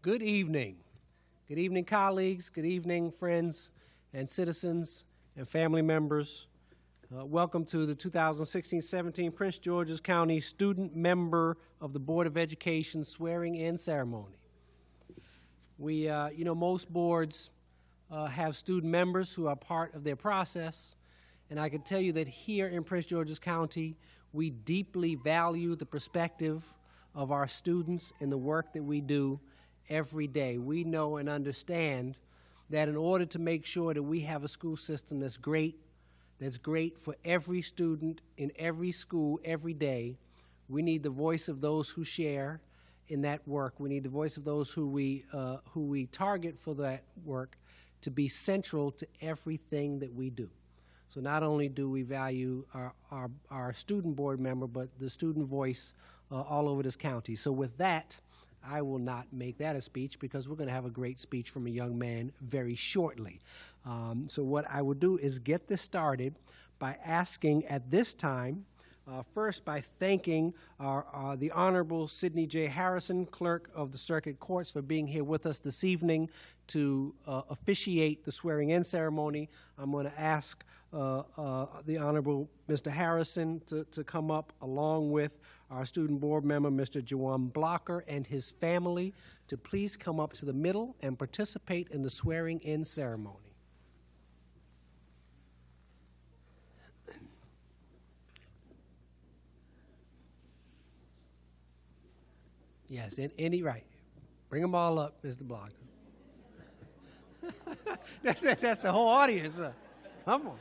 Good evening. Good evening, colleagues. Good evening, friends and citizens and family members. Welcome to the 2016-17 Prince George's County Student Member of the Board of Education Swearing-In Ceremony. We, most boards have student members who are part of their process, and I can tell you that here in Prince George's County, we deeply value the perspective of our students in the work that we do every day. We know and understand that in order to make sure that we have a school system that's great for every student in every school every day, we need the voice of those who share in that work. We need the voice of those who we target for that work to be central to everything that we do. So not only do we value our student board member, but the student voice all over this county. So with that, I will not make that a speech because we're going to have a great speech from a young man very shortly. So what I will do is get this started by asking at this time, first by thanking the Honorable Sidney J. Harrison, Clerk of the Circuit Courts, for being here with us this evening to officiate the swearing-in ceremony. I'm going to ask the Honorable Mr. Harrison to come up along with our student board member, Mr. Juwan Blocker, and his family to please come up to the middle and participate in the swearing-in ceremony. Yes, right. Bring them all up, Mr. Blocker. That's the whole audience. Come on.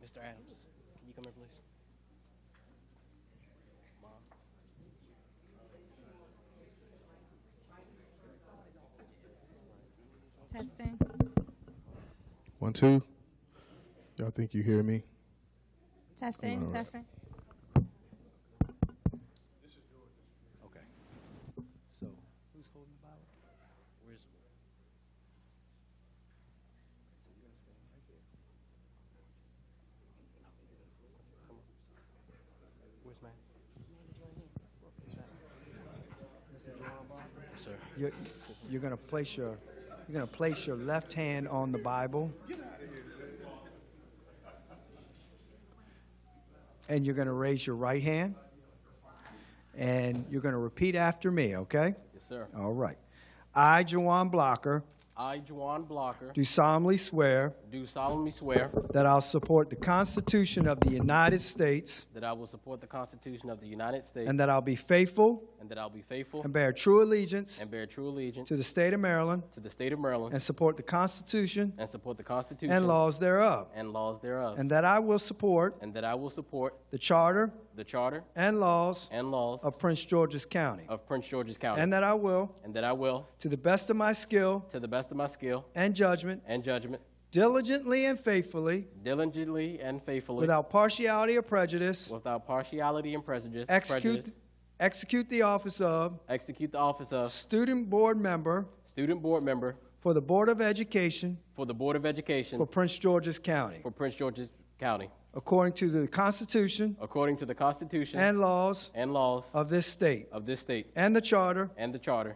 Mr. Adams, can you come here, please? Mom. Testing. 1, 2. Y'all think you hear me? Testing. Testing. Okay. So, who's holding the Bible? Where's? So you're gonna stand right there. Come on. Where's Matt? Yes, sir. You're going to place your left hand on the Bible, and you're going to raise your right hand, and you're going to repeat after me, okay? Yes, sir. All right. I, Juwan Blocker, I, Juwan Blocker, do solemnly swear that I'll support the Constitution of the United States, I will support the Constitution of the United States, and that I'll be faithful and bear true allegiance to the state of Maryland, and support the Constitution and laws thereof, and that I will support the Charter and laws of Prince George's County, and that I will, to the best of my skill and judgment, diligently and faithfully, without partiality or prejudice, execute the office of student board member for the Board of Education for Prince George's County, according to the Constitution and laws of this state, and the Charter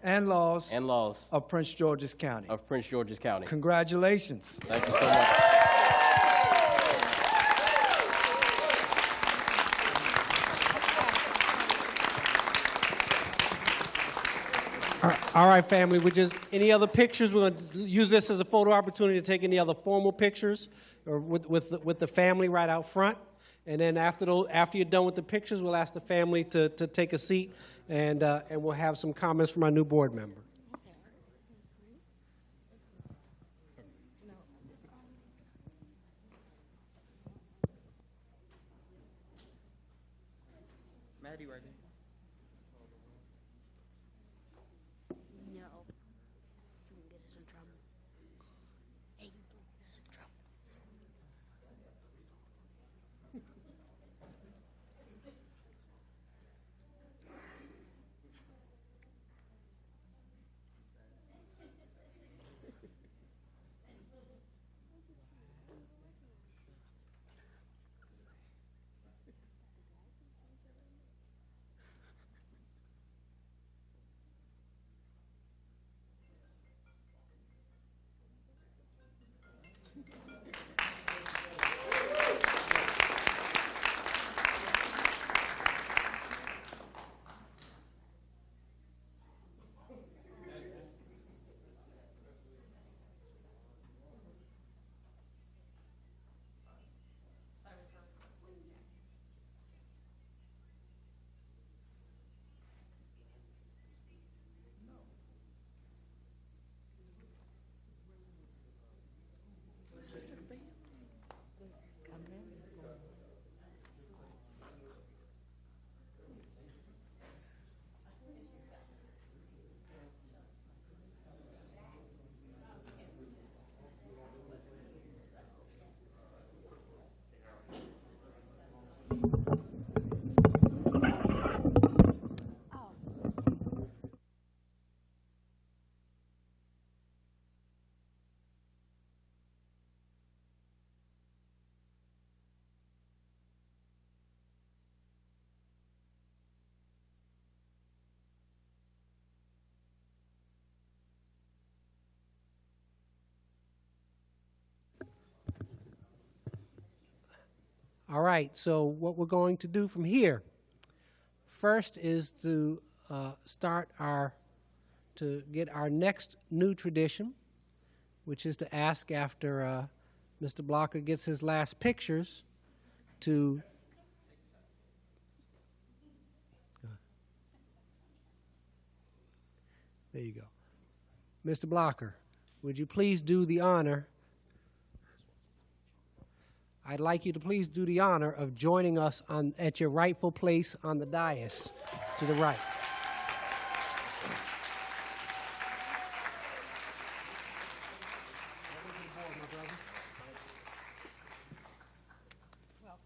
and laws of Prince George's County. Congratulations. Thank you so much. All right, family, any other pictures? We're going to use this as a photo opportunity to take any other formal pictures or with the family right out front. And then after you're done with the pictures, we'll ask the family to take a seat, and we'll have some comments from our new board member. Maddie right here. No. You can get us in trouble. Hey, you can get us in trouble. All right, so what we're going to do from here, first is to get our next new tradition, which is to ask after Mr. Blocker gets his last pictures to there you go. Mr. Blocker, would you please do the honor? I'd like you to please do the honor of joining us at your rightful place on the dais to the right. Welcome.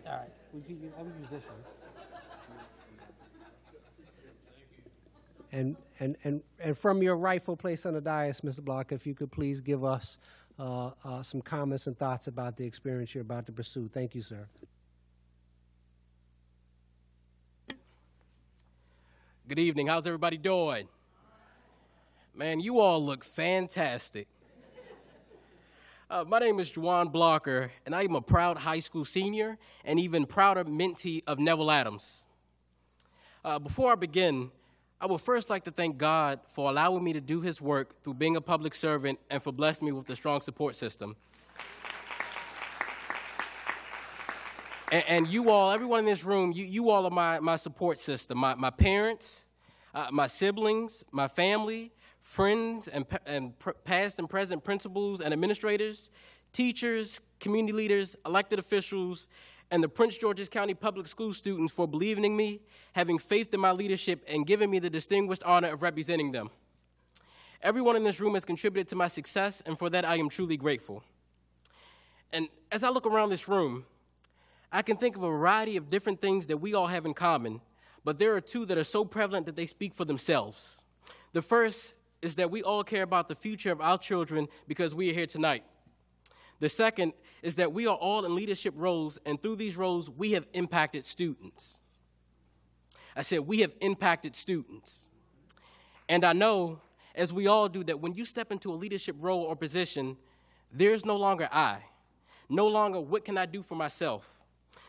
All right, we can use this one. And from your rightful place on the dais, Mr. Blocker, if you could please give us some comments and thoughts about the experience you're about to pursue. Thank you, sir. Good evening. How's everybody doing? Man, you all look fantastic. My name is Juwan Blocker, and I am a proud high school senior and even prouder mentee of Neville Adams. Before I begin, I would first like to thank God for allowing me to do his work through being a public servant and for blessing me with a strong support system. And you all, everyone in this room, you all are my support system. My parents, my siblings, my family, friends, and past and present principals and administrators, teachers, community leaders, elected officials, and the Prince George's County Public School students for believing in me, having faith in my leadership, and giving me the distinguished honor of representing them. Everyone in this room has contributed to my success, and for that I am truly grateful. And as I look around this room, I can think of a variety of different things that we all have in common, but there are two that are so prevalent that they speak for themselves. The first is that we all care about the future of our children because we are here tonight. The second is that we are all in leadership roles, and through these roles, we have impacted students. I said we have impacted students. And I know, as we all do, that when you step into a leadership role or position, there's no longer I. No longer what can I do for myself.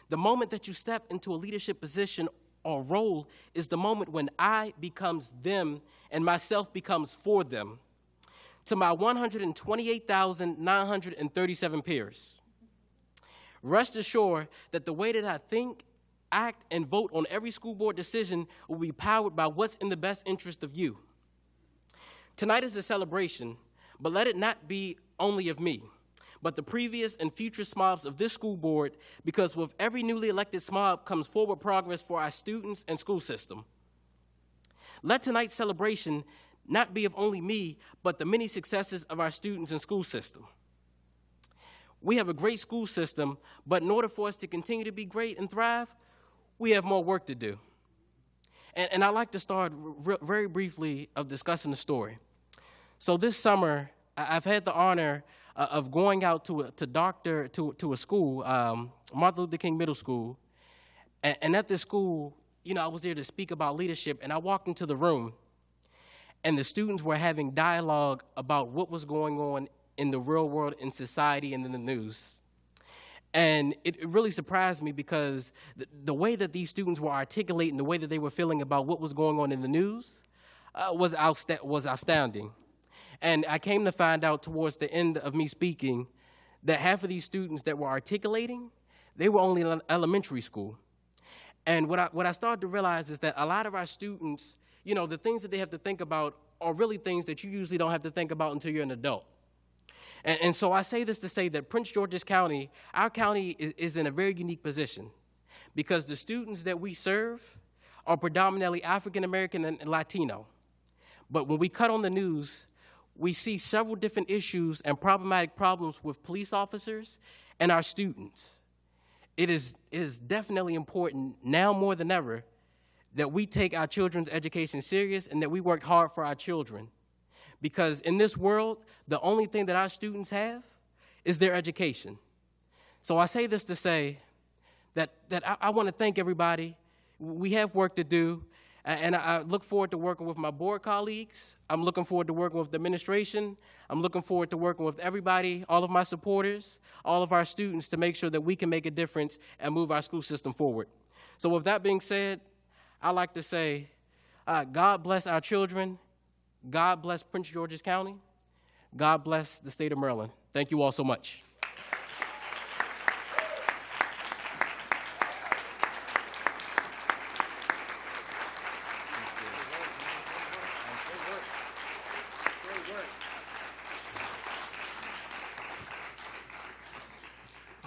The moment that you step into a leadership position or role is the moment when I becomes them and myself becomes for them. To my 128,937 peers, rest assured that the way that I think, act, and vote on every school board decision will be powered by what's in the best interest of you. Tonight is a celebration, But let it not be only of me, but the previous and future SMOBs of this school board, because with every newly elected SMOB comes forward progress for our students and school system. Let tonight's celebration not be of only me, but the many successes of our students and school system. We have a great school system, but in order for us to continue to be great and thrive, we have more work to do. And I'd like to start very briefly of discussing the story. So this summer, I've had the honor of going out to a school, Martin Luther King Middle School, and at this school, I was there to speak about leadership, and I walked into the room, and the students were having dialogue about what was going on in the real world, in society, and in the news. And it really surprised me because the way that these students were articulating, the way that they were feeling about what was going on in the news was astounding. And I came to find out towards the end of me speaking that half of these students that were articulating, they were only in elementary school. And what I started to realize is that a lot of our students, the things that they have to think about are really things that you usually don't have to think about until you're an adult. And so I say this to say that Prince George's County, our county is in a very unique position because the students that we serve are predominantly African American and Latino. But when we cut on the news, we see several different issues and problematic problems with police officers and our students. It is definitely important now more than ever that we take our children's education serious and that we work hard for our children. Because in this world, the only thing that our students have is their education. So I say this to say that I want to thank everybody. We have work to do, and I look forward to working with my board colleagues. I'm looking forward to working with the administration. I'm looking forward to working with everybody, all of my supporters, all of our students to make sure that we can make a difference and move our school system forward. So with that being said, I'd like to say, God bless our children. God bless Prince George's County. God bless the state of Maryland. Thank you all so much.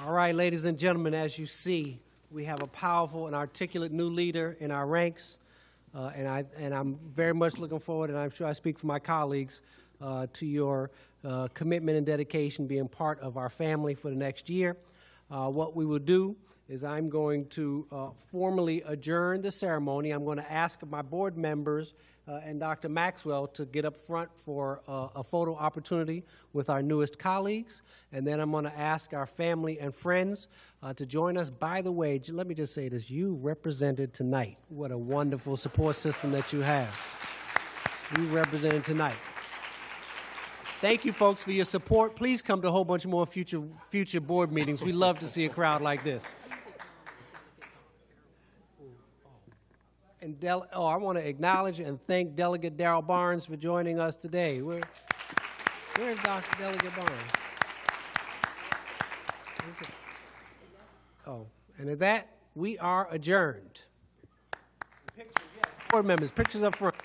All right, ladies and gentlemen, as you see, we have a powerful and articulate new leader in our ranks. And I'm very much looking forward, and I'm sure I speak for my colleagues, to your commitment and dedication being part of our family for the next year. What we will do is I'm going to formally adjourn the ceremony. I'm going to ask my board members and Dr. Maxwell to get up front for a photo opportunity with our newest colleagues. And then I'm going to ask our family and friends to join us. By the way, let me just say this. You represented tonight. What a wonderful support system that you have. You represented tonight. Thank you, folks, for your support. Please come to a whole bunch more future board meetings. We love to see a crowd like this. And I want to acknowledge and thank Delegate Darrell Barnes for joining us today. Where's Dr. Delegate Barnes? Oh, and at that, we are adjourned. Pictures, yes. Board members, pictures up front.